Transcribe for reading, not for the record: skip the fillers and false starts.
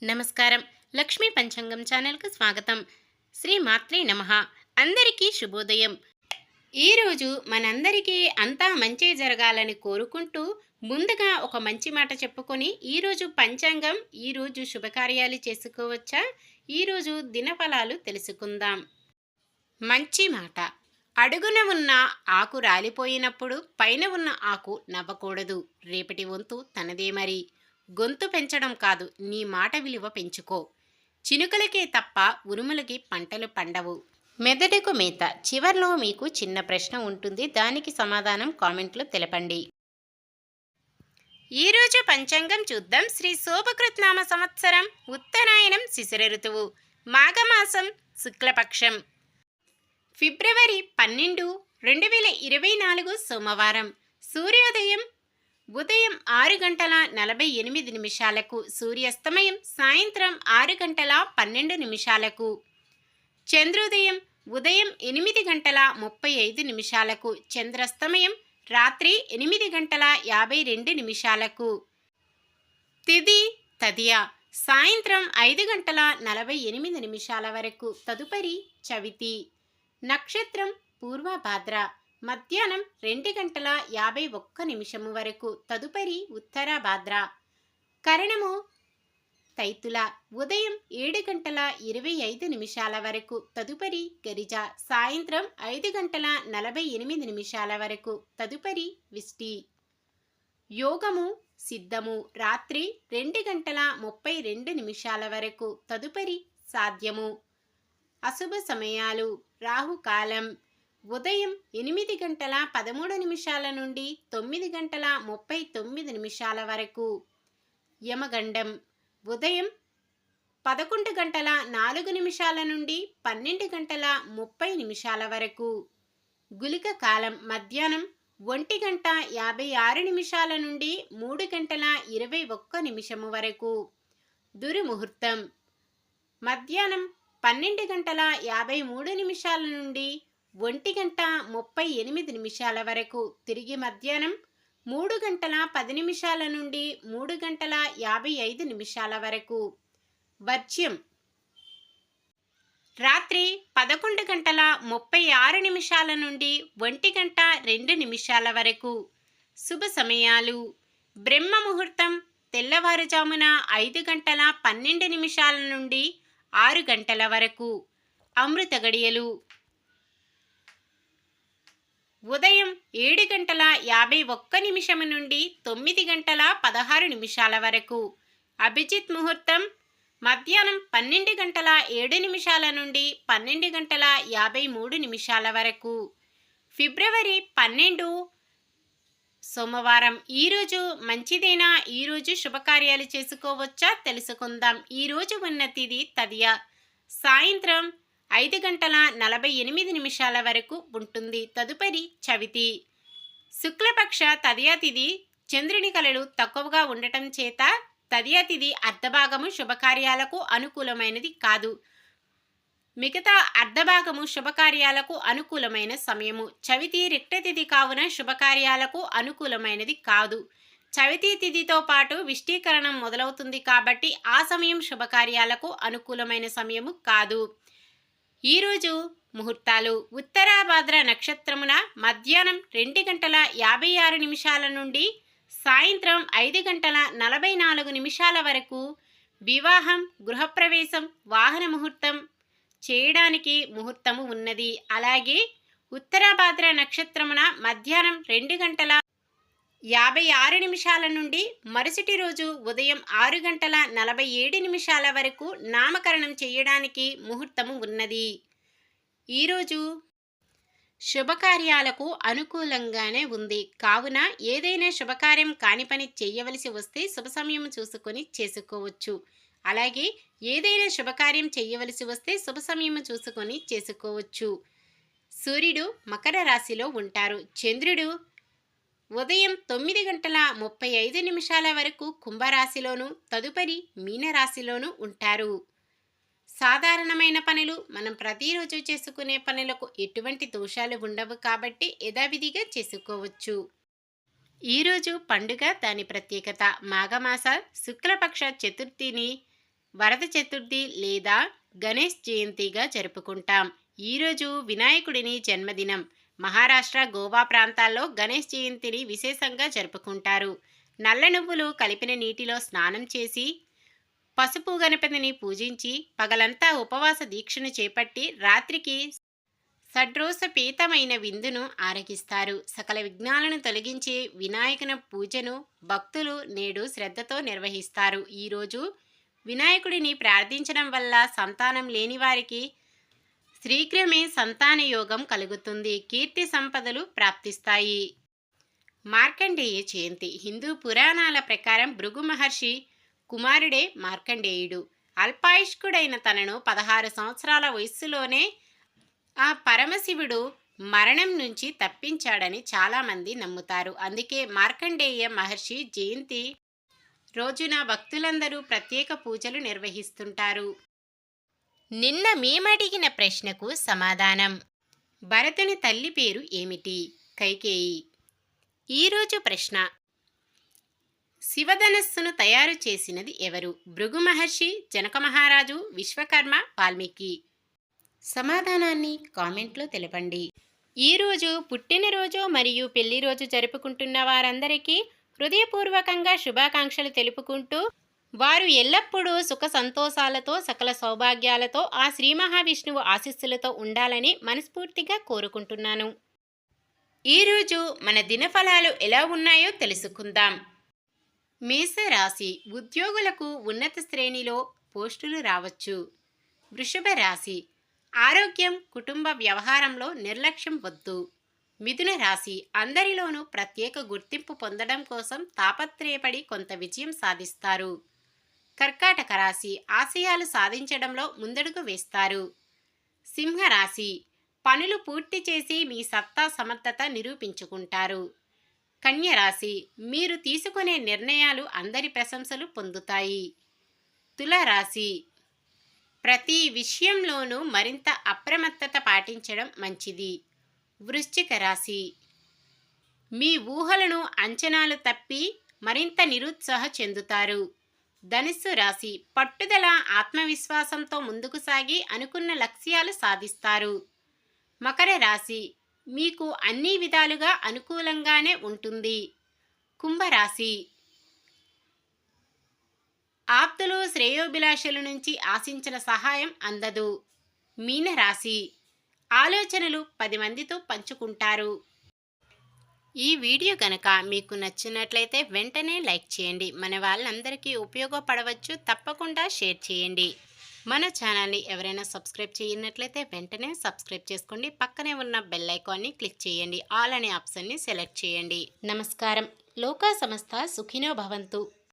నమస్కారం. లక్ష్మీ పంచాంగం ఛానల్‌కు స్వాగతం. శ్రీ మాత్రే నమః. అందరికీ శుభోదయం. ఈరోజు మనందరికీ అంతా మంచే జరగాలని కోరుకుంటూ, ముందుగా ఒక మంచి మాట చెప్పుకొని, ఈరోజు పంచాంగం, ఈరోజు శుభకార్యాలు చేసుకోవచ్చా? ఈరోజు దినఫలాలు తెలుసుకుందాం. మంచి మాట. అడుగున ఉన్న ఆకు రాలిపోయినప్పుడు పైన ఉన్న ఆకు నవ్వకూడదు. రేపటి వంతు తనదే మరి. గొంతు పెంచడం కాదు, నీ మాట విలువ పెంచుకో. చినుకలకే తప్ప ఉరుములకి పంటలు పండవు. మెదడుకు మేత. చివర్లో మీకు చిన్న ప్రశ్న ఉంటుంది, దానికి సమాధానం కామెంట్లో తెలపండి. ఈరోజు పంచాంగం చూద్దాం. శ్రీ శోభకృత్నామ సంవత్సరం, ఉత్తరాయణం, శిశిర ఋతువు, మాఘమాసం, శుక్లపక్షం, ఫిబ్రవరి 12, 2024 సోమవారం. సూర్యోదయం ఉదయం 6 గంటల 48 నిమిషాలకు, సూర్యాస్తమయం సాయంత్రం 6 గంటల 12 నిమిషాలకు, చంద్రోదయం ఉదయం 8 గంటల 35 నిమిషాలకు, చంద్రాస్తమయం రాత్రి 8 గంటల 52 నిమిషాలకు. తిథి తదియ సాయంత్రం 5 గంటల 48 నిమిషాల వరకు. తదుపరి చవితి. నక్షత్రం పూర్వభాద్ర. మధ్యాహ్నం 2 గంటల 51 నిమిషము వరకు. తదుపరి ఉత్తరభాద్ర. కరణము తైతుల. ఉదయం 7 గంటల 25 నిమిషాల వరకు. తదుపరి గరిజ. సాయంత్రం 5 గంటల 48 నిమిషాల వరకు. తదుపరి విష్టి. యోగము సిద్ధము. రాత్రి 2 గంటల 32 నిమిషాల వరకు. తదుపరి సాధ్యము. అశుభ సమయాలు. రాహుకాలం ఉదయం 8 గంటల 13 నిమిషాల నుండి 9 గంటల 39 నిమిషాల వరకు. యమగండం ఉదయం 11 గంటల 4 నిమిషాల నుండి 12 గంటల 30 నిమిషాల వరకు. గుళిక కాలం మధ్యాహ్నం 1 గంట 56 నిమిషాల నుండి 3 గంటల 21 నిమిషము వరకు. దుర్ముహూర్తం మధ్యాహ్నం 12 గంటల 53 నిమిషాల నుండి 1 గంట 38 నిమిషాల వరకు. తిరిగి మధ్యాహ్నం 3 గంటల 10 నిమిషాల నుండి 3 గంటల 55 నిమిషాల వరకు. వర్జ్యం రాత్రి 11 గంటల 36 నిమిషాల నుండి 1 గంట 2 నిమిషాల వరకు. శుభ సమయాలు. బ్రహ్మ ముహూర్తం తెల్లవారుజామున 5 గంటల 12 నిమిషాల నుండి 6 గంటల వరకు. అమృత గడియలు ఉదయం 7 గంటల 51 నిమిషము నుండి 9 గంటల 16 నిమిషాల వరకు. అభిజిత్ ముహూర్తం మధ్యాహ్నం 12 గంటల 7 నిమిషాల నుండి 12 గంటల 53 నిమిషాల వరకు. ఫిబ్రవరి 12 సోమవారం. ఈరోజు మంచిదేనా? ఈరోజు శుభకార్యాలు చేసుకోవచ్చా? తెలుసుకుందాం. ఈరోజు ఉన్న తిథి తదియ. సాయంత్రం 5 గంటల 48 నిమిషాల వరకు ఉంటుంది. తదుపరి చవితి. శుక్లపక్ష తదియ తిథి. చంద్రుని కళలు తక్కువగా ఉండటం చేత తదియ తిథి అర్ధభాగము శుభకార్యాలకు అనుకూలమైనది కాదు. మిగతా అర్ధభాగము శుభకార్యాలకు అనుకూలమైన సమయము. చవితి రిక్తతిథి కావున శుభకార్యాలకు అనుకూలమైనది కాదు. చవితి తిథితో పాటు విష్టీకరణం మొదలవుతుంది కాబట్టి ఆ సమయం శుభకార్యాలకు అనుకూలమైన సమయము కాదు. ఈరోజు ముహూర్తాలు. ఉత్తరాభాద్ర నక్షత్రమున మధ్యాహ్నం 2 గంటల 56 నిమిషాల నుండి సాయంత్రం 5 గంటల 44 నిమిషాల వరకు. వివాహం, గృహప్రవేశం, వాహన ముహూర్తం చేయడానికి ముహూర్తము ఉన్నది. అలాగే ఉత్తరాభాద్ర నక్షత్రమున మధ్యాహ్నం 2 గంటల 56 నిమిషాల నుండి మరుసటి రోజు ఉదయం 6 గంటల 47 నిమిషాల వరకు నామకరణం చేయడానికి ముహూర్తము ఉన్నది. ఈరోజు శుభకార్యాలకు అనుకూలంగానే ఉంది. కావున ఏదైనా శుభకార్యం కాని పని చేయవలసి వస్తే శుభ సమయం చూసుకొని చేసుకోవచ్చు. అలాగే ఏదైనా శుభకార్యం చేయవలసి వస్తే శుభ సమయం చూసుకొని చేసుకోవచ్చు. సూర్యుడు మకర రాశిలో ఉంటారు. చంద్రుడు ఉదయం 9 గంటల 35 నిమిషాల వరకు కుంభరాశిలోను, తదుపరి మీనరాశిలోను ఉంటారు. సాధారణమైన పనులు, మనం ప్రతిరోజు చేసుకునే పనులకు ఎటువంటి దోషాలు ఉండవు కాబట్టి యథావిధిగా చేసుకోవచ్చు. ఈరోజు పండుగ, దాని ప్రత్యేకత. మాఘమాస శుక్లపక్ష చతుర్థిని వరద చతుర్థి లేదా గణేష్ జయంతిగా జరుపుకుంటాం. ఈరోజు వినాయకుడిని జన్మదినం. మహారాష్ట్ర, గోవా ప్రాంతాల్లో గణేష్ జయంతిని విశేషంగా జరుపుకుంటారు. నల్ల నువ్వులు కలిపిన నీటిలో స్నానం చేసి పసుపు గణపతిని పూజించి పగలంతా ఉపవాస దీక్షను చేపట్టి రాత్రికి షడ్రోసపేతమైన విందును ఆరగిస్తారు. సకల విఘ్నాలను తొలగించే వినాయకుని పూజను భక్తులు నేడు శ్రద్ధతో నిర్వహిస్తారు. ఈరోజు వినాయకుడిని ప్రార్థించడం వల్ల సంతానం లేని వారికి శీఘ్రమే సంతాన యోగం కలుగుతుంది. కీర్తి సంపదలు ప్రాప్తిస్తాయి. మార్కండేయ జయంతి. హిందూ పురాణాల ప్రకారం భృగు మహర్షి కుమారుడే మార్కండేయుడు. అల్పాయుష్కుడైన తనను 16 సంవత్సరాల వయస్సులోనే ఆ పరమశివుడు మరణం నుంచి తప్పించాడని చాలామంది నమ్ముతారు. అందుకే మార్కండేయ మహర్షి జయంతి రోజున భక్తులందరూ ప్రత్యేక పూజలు నిర్వహిస్తుంటారు. నిన్న మేమడిగిన ప్రశ్నకు సమాధానం. భరతుని తల్లి పేరు ఏమిటి? కైకేయి. ఈరోజు ప్రశ్న: శివధనస్సును తయారు చేసినది ఎవరు? భృగు మహర్షి, జనక మహారాజు, విశ్వకర్మ, వాల్మీకి. సమాధానాన్ని కామెంట్లో తెలపండి. ఈరోజు పుట్టినరోజు మరియు పెళ్లి రోజు జరుపుకుంటున్న వారందరికీ హృదయపూర్వకంగా శుభాకాంక్షలు తెలుపుకుంటూ వారు ఎల్లప్పుడూ సుఖ సంతోషాలతో సకల సౌభాగ్యాలతో ఆ శ్రీ మహావిష్ణువు ఆశీస్సులతో ఉండాలని మనస్ఫూర్తిగా కోరుకుంటున్నాను. ఈరోజు మన దినఫలాలు ఎలా ఉన్నాయో తెలుసుకుందాం. మేషరాశి. ఉద్యోగులకు ఉన్నత శ్రేణిలో పోస్టులు రావచ్చు. వృషభ రాశి. ఆరోగ్యం, కుటుంబ వ్యవహారంలో నిర్లక్ష్యం వద్దు. మిథున రాశి. అందరిలోనూ ప్రత్యేక గుర్తింపు పొందడం కోసం తాపత్రయపడి కొంత విజయం సాధిస్తారు. కర్కాటక రాశి. ఆశయాలు సాధించడంలో ముందడుగు వేస్తారు. సింహరాశి. పనులు పూర్తి చేసి మీ సత్తా సమర్థత నిరూపించుకుంటారు. కన్య రాశి. మీరు తీసుకునే నిర్ణయాలు అందరి ప్రశంసలు పొందుతాయి. తులారాశి. ప్రతి విషయంలోనూ మరింత అప్రమత్తత పాటించడం మంచిది. వృశ్చిక రాశి. మీ ఊహలను అంచనాలు తప్పి మరింత నిరుత్సాహ చెందుతారు. ధనుస్సు రాశి. పట్టుదల, ఆత్మవిశ్వాసంతో ముందుకు సాగి అనుకున్న లక్ష్యాలు సాధిస్తారు. మకర రాశి. మీకు అన్ని విధాలుగా అనుకూలంగానే ఉంటుంది. కుంభరాశి. ఆప్తులు, శ్రేయోభిలాషుల నుంచి ఆశించిన సహాయం అందదు. మీనరాశి. ఆలోచనలు 10 మందితో పంచుకుంటారు. ఈ వీడియో కనుక మీకు నచ్చినట్లయితే వెంటనే లైక్ చేయండి. మన వాళ్ళందరికీ ఉపయోగపడవచ్చు. తప్పకుండా షేర్ చేయండి. మన ఛానల్ని ఎవరైనా సబ్స్క్రైబ్ చేయనట్లయితే వెంటనే సబ్స్క్రైబ్ చేసుకోండి. పక్కనే ఉన్న బెల్ ఐకాన్ని క్లిక్ చేయండి. ఆల్ అనే ఆప్షన్ని సెలెక్ట్ చేయండి. నమస్కారం. లోకా సమస్త సుఖినో భవంతు.